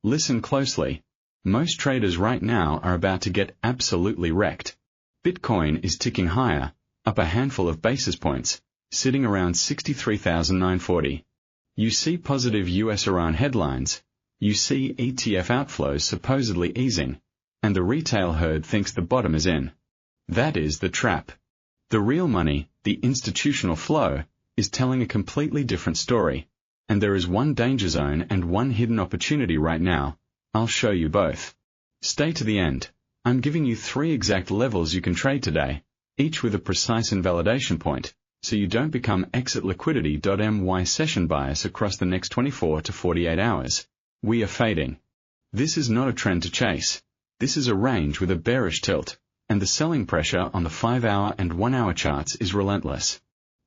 Listen closely. Most traders right now are about to get absolutely wrecked. Bitcoin is ticking higher, up a handful of basis points, sitting around 63,940. You see positive US-Iran headlines, you see ETF outflows supposedly easing, and the retail herd thinks the bottom is in. That is the trap. The real money, the institutional flow, is telling a completely different story, and there is one danger zone and one hidden opportunity right now. I'll show you both. Stay to the end. I'm giving you 3 exact levels you can trade today, each with a precise invalidation point, so you don't become exit liquidity.my session bias across the next 24 to 48 hours. We are fading. This is not a trend to chase. This is a range with a bearish tilt, and the selling pressure on the 5-hour and 1-hour charts is relentless.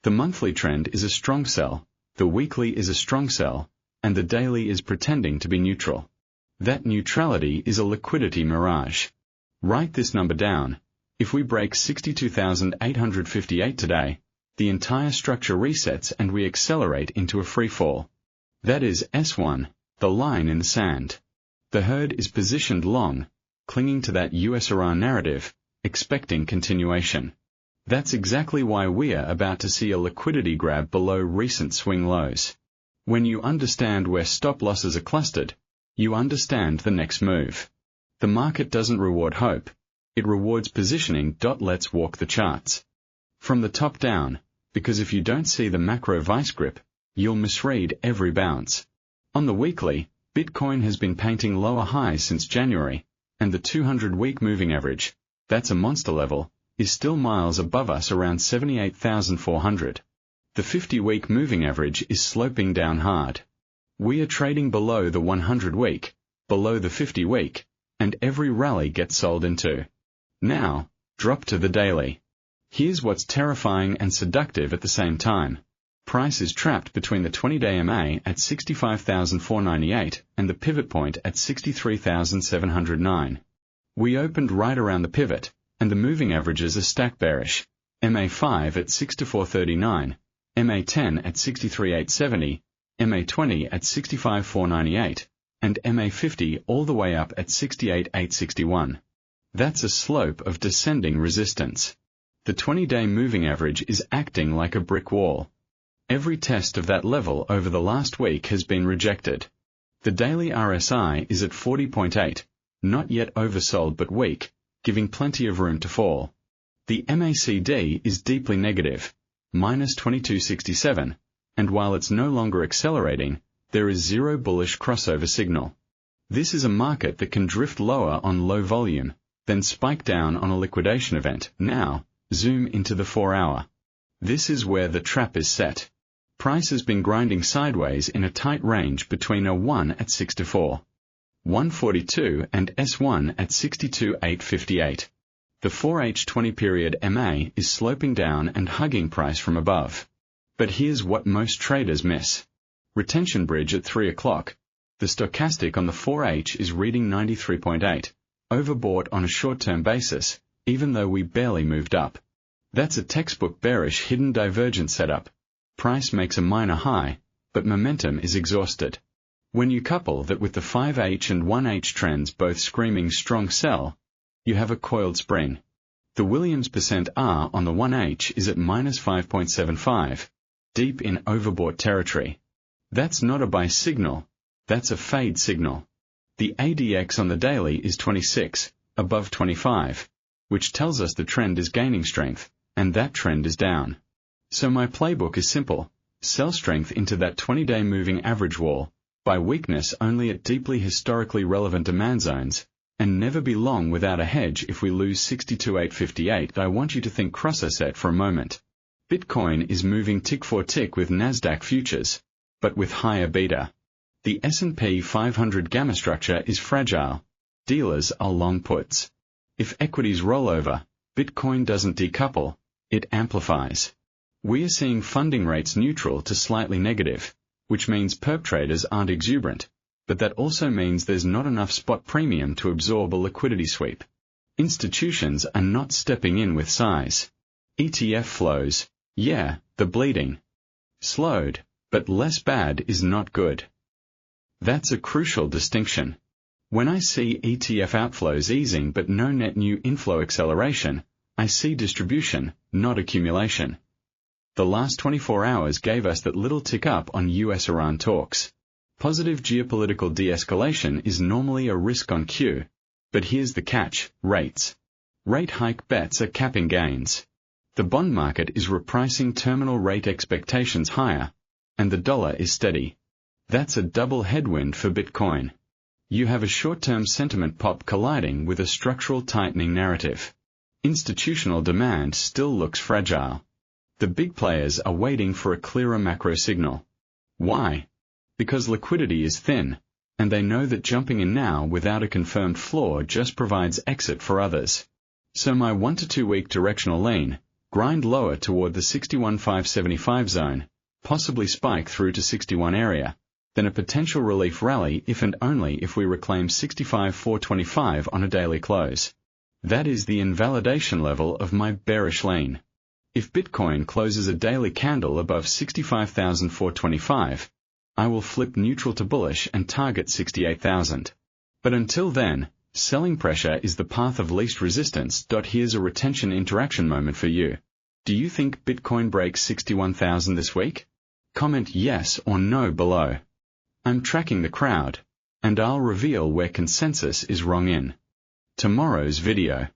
The monthly trend is a strong sell, the weekly is a strong sell, and the daily is pretending to be neutral. That neutrality is a liquidity mirage. Write this number down. If we break 62,858 today, the entire structure resets and we accelerate into a free fall. That is S1, the line in the sand. The herd is positioned long, clinging to that US-Iran narrative, expecting continuation. That's exactly why we are about to see a liquidity grab below recent swing lows. When you understand where stop losses are clustered, you understand the next move. The market doesn't reward hope, it rewards positioning. Let's walk the charts. From the top down, because if you don't see the macro vice grip, you'll misread every bounce. On the weekly, Bitcoin has been painting lower highs since January, and the 200-week moving average, that's a monster level, is still miles above us around 78,400. The 50-week moving average is sloping down hard. We are trading below the 100-week, below the 50-week, and every rally gets sold into. Now, drop to the daily. Here's what's terrifying and seductive at the same time. Price is trapped between the 20-day MA at 65,498 and the pivot point at 63,709. We opened right around the pivot, and the moving averages are stack bearish. MA5 at 6439, MA10 at 63,870, MA20 at 65,498, and MA50 all the way up at 68,861. That's a slope of descending resistance. The 20-day moving average is acting like a brick wall. Every test of that level over the last week has been rejected. The daily RSI is at 40.8, not yet oversold but weak, giving plenty of room to fall. The MACD is deeply negative, minus 2267, and while it's no longer accelerating, there is zero bullish crossover signal. This is a market that can drift lower on low volume, then spike down on a liquidation event. Now, zoom into the 4-hour. This is where the trap is set. Price has been grinding sideways in a tight range between a 1 at 64, 142 and S1 at 62,858. The 4H20 period MA is sloping down and hugging price from above. But here's what most traders miss. Retention bridge at 3 o'clock. The stochastic on the 4H is reading 93.8, overbought on a short-term basis, even though we barely moved up. That's a textbook bearish hidden divergence setup. Price makes a minor high, but momentum is exhausted. When you couple that with the 5H and 1H trends both screaming strong sell, you have a coiled spring. The Williams %R on the 1H is at minus 5.75, deep in overbought territory. That's not a buy signal, that's a fade signal. The ADX on the daily is 26, above 25, which tells us the trend is gaining strength, and that trend is down. So my playbook is simple. Sell strength into that 20-day moving average wall, buy weakness only at deeply historically relevant demand zones, and never be long without a hedge if we lose 62,858. I want you to think crosser set for a moment. Bitcoin is moving tick for tick with Nasdaq futures, but with higher beta. The S&P 500 gamma structure is fragile. Dealers are long puts. If equities roll over, Bitcoin doesn't decouple, it amplifies. We are seeing funding rates neutral to slightly negative, which means perp traders aren't exuberant, but that also means there's not enough spot premium to absorb a liquidity sweep. Institutions are not stepping in with size. ETF flows, yeah, the bleeding. Slowed, but less bad is not good. That's a crucial distinction. When I see ETF outflows easing but no net new inflow acceleration, I see distribution, not accumulation. The last 24 hours gave us that little tick up on US-Iran talks. Positive geopolitical de-escalation is normally a risk on cue. But here's the catch: rates. Rate hike bets are capping gains. The bond market is repricing terminal rate expectations higher, and the dollar is steady. That's a double headwind for Bitcoin. You have a short-term sentiment pop colliding with a structural tightening narrative. Institutional demand still looks fragile. The big players are waiting for a clearer macro signal. Why? Because liquidity is thin, and they know that jumping in now without a confirmed floor just provides exit for others. So my 1 to 2 week directional lean, grind lower toward the 61,575 zone, possibly spike through to 61 area, then a potential relief rally if and only if we reclaim 65,425 on a daily close. That is the invalidation level of my bearish lean. If Bitcoin closes a daily candle above 65,425, I will flip neutral to bullish and target 68,000. But until then, selling pressure is the path of least resistance. Here's a retention interaction moment for you. Do you think Bitcoin breaks 61,000 this week? Comment yes or no below. I'm tracking the crowd, and I'll reveal where consensus is wrong in tomorrow's video.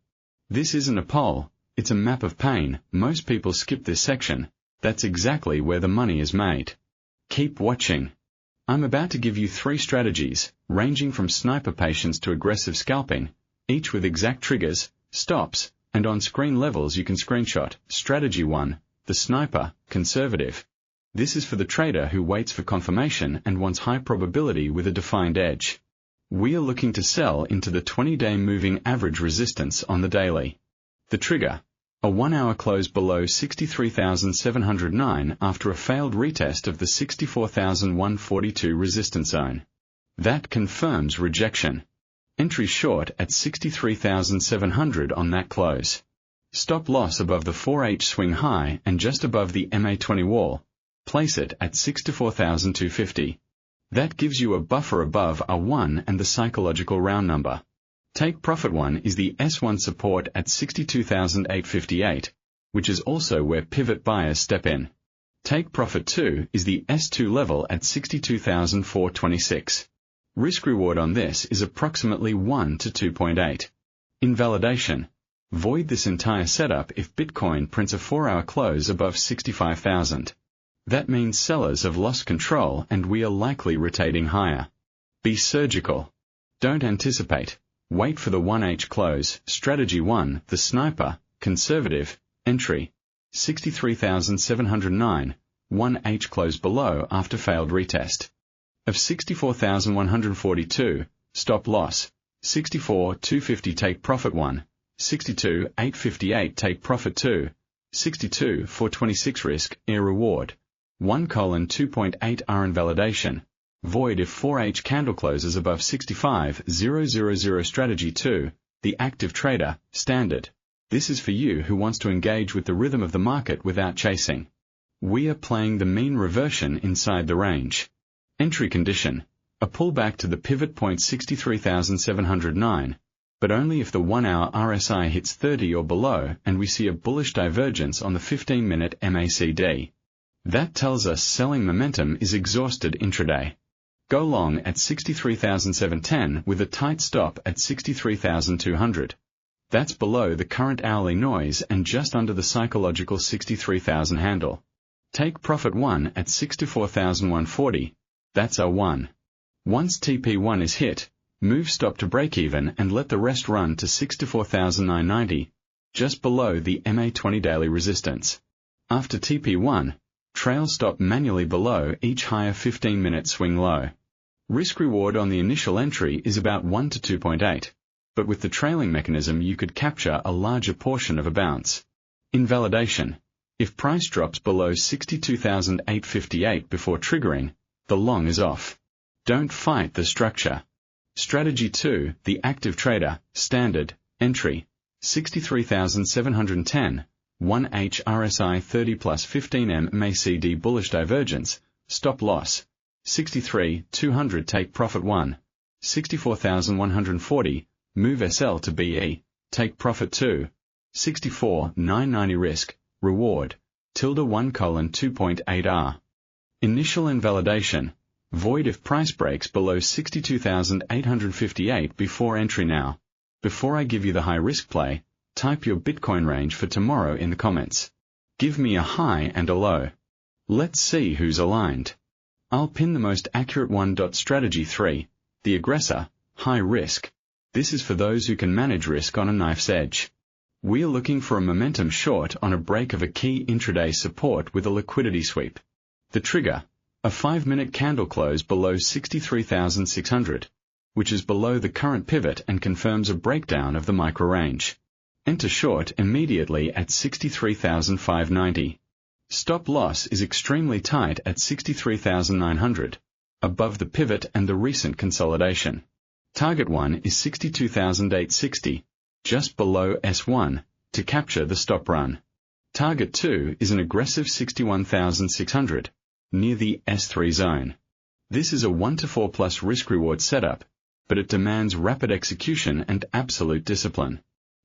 This isn't a poll, it's a map of pain. Most people skip this section. That's exactly where the money is made. Keep watching. I'm about to give you 3 strategies, ranging from sniper patience to aggressive scalping, each with exact triggers, stops, and on-screen levels you can screenshot. Strategy 1, the sniper, conservative. This is for the trader who waits for confirmation and wants high probability with a defined edge. We are looking to sell into the 20-day moving average resistance on the daily. The trigger, a 1-hour close below 63,709 after a failed retest of the 64,142 resistance zone. That confirms rejection. Entry short at 63,700 on that close. Stop loss above the 4H swing high and just above the MA20 wall. Place it at 64,250. That gives you a buffer above R1 and the psychological round number. Take profit 1 is the S1 support at 62,858, which is also where pivot buyers step in. Take profit 2 is the S2 level at 62,426. Risk reward on this is approximately 1 to 2.8. Invalidation. Void this entire setup if Bitcoin prints a 4-hour close above 65,000. That means sellers have lost control and we are likely rotating higher. Be surgical. Don't anticipate. Wait for the 1H close. Strategy 1, the sniper, conservative, entry, 63,709, 1H close below after failed retest. Of 64,142, stop loss, 64,250 take profit 1, 62,858 take profit 2, 62,426 risk, air reward, 1:2.8 R invalidation. Void if 4H candle closes above 65,000. Strategy 2, the active trader, standard. This is for you who wants to engage with the rhythm of the market without chasing. We are playing the mean reversion inside the range. Entry condition, a pullback to the pivot point 63,709, but only if the 1-hour RSI hits 30 or below and we see a bullish divergence on the 15-minute MACD. That tells us selling momentum is exhausted intraday. Go long at 63,710 with a tight stop at 63,200. That's below the current hourly noise and just under the psychological 63,000 handle. Take profit 1 at 64,140. That's R1. Once TP1 is hit, move stop to break-even and let the rest run to 64,990, just below the MA20 daily resistance. After TP1, trail stop manually below each higher 15-minute swing low. Risk reward on the initial entry is about 1 to 2.8, but with the trailing mechanism you could capture a larger portion of a bounce. Invalidation. If price drops below 62,858 before triggering, the long is off. Don't fight the structure. Strategy 2, the active trader, standard, entry, 63,710, 1H RSI 30 plus 15M MACD bullish divergence, stop loss, 63,200 take profit 1, 64,140, move SL to BE, take profit 2, 64,990 risk, reward, (1:2.8R). Initial invalidation, void if price breaks below 62,858 before entry now. Before I give you the high risk play, type your Bitcoin range for tomorrow in the comments. Give me a high and a low. Let's see who's aligned. I'll pin the most accurate one. Strategy 3, the aggressor, high risk. This is for those who can manage risk on a knife's edge. We're looking for a momentum short on a break of a key intraday support with a liquidity sweep. The trigger, a 5-minute candle close below 63,600, which is below the current pivot and confirms a breakdown of the micro range. Enter short immediately at 63,590. Stop loss is extremely tight at 63,900, above the pivot and the recent consolidation. Target 1 is 62,860, just below S1, to capture the stop run. Target 2 is an aggressive 61,600, near the S3 zone. This is a 1-to-4 plus risk-reward setup, but it demands rapid execution and absolute discipline.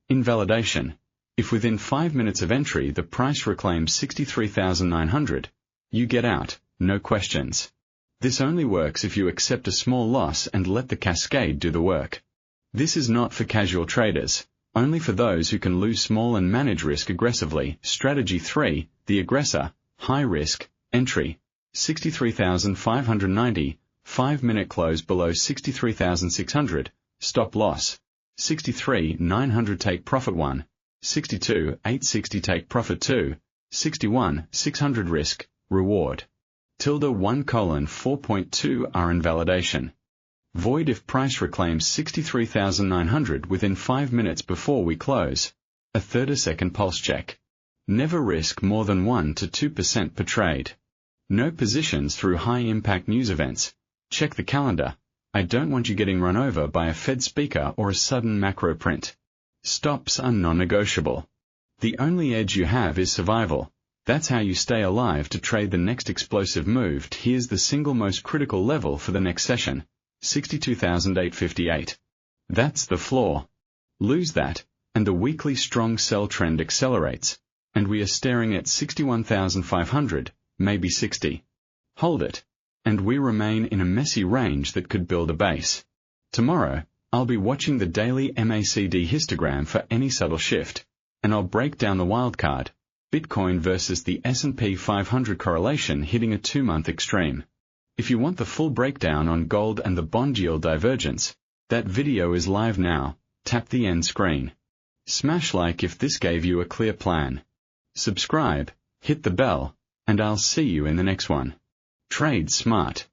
Invalidation. If within 5 minutes of entry the price reclaims 63,900, you get out, no questions. This only works if you accept a small loss and let the cascade do the work. This is not for casual traders, only for those who can lose small and manage risk aggressively. Strategy 3, the aggressor, high risk, entry, 63,590, 5-minute close below 63,600, stop loss, 63,900 take profit 1, 62,860 take profit 2, 61,600 risk, reward. (1:4.2R invalidation. Void if price reclaims 63,900 within 5 minutes before we close. A 30-second pulse check. Never risk more than 1 to 2% per trade. No positions through high-impact news events. Check the calendar. I don't want you getting run over by a Fed speaker or a sudden macro print. Stops are non-negotiable. The only edge you have is survival. That's how you stay alive to trade the next explosive move. Here's the single most critical level for the next session, 62,858. That's the floor. Lose that, and the weekly strong sell trend accelerates, and we are staring at 61,500, maybe 60. Hold it, and we remain in a messy range that could build a base. Tomorrow, I'll be watching the daily MACD histogram for any subtle shift, and I'll break down the wildcard, Bitcoin versus the S&P 500 correlation hitting a 2-month extreme. If you want the full breakdown on gold and the bond yield divergence, that video is live now. Tap the end screen. Smash like if this gave you a clear plan. Subscribe, hit the bell, and I'll see you in the next one. Trade smart.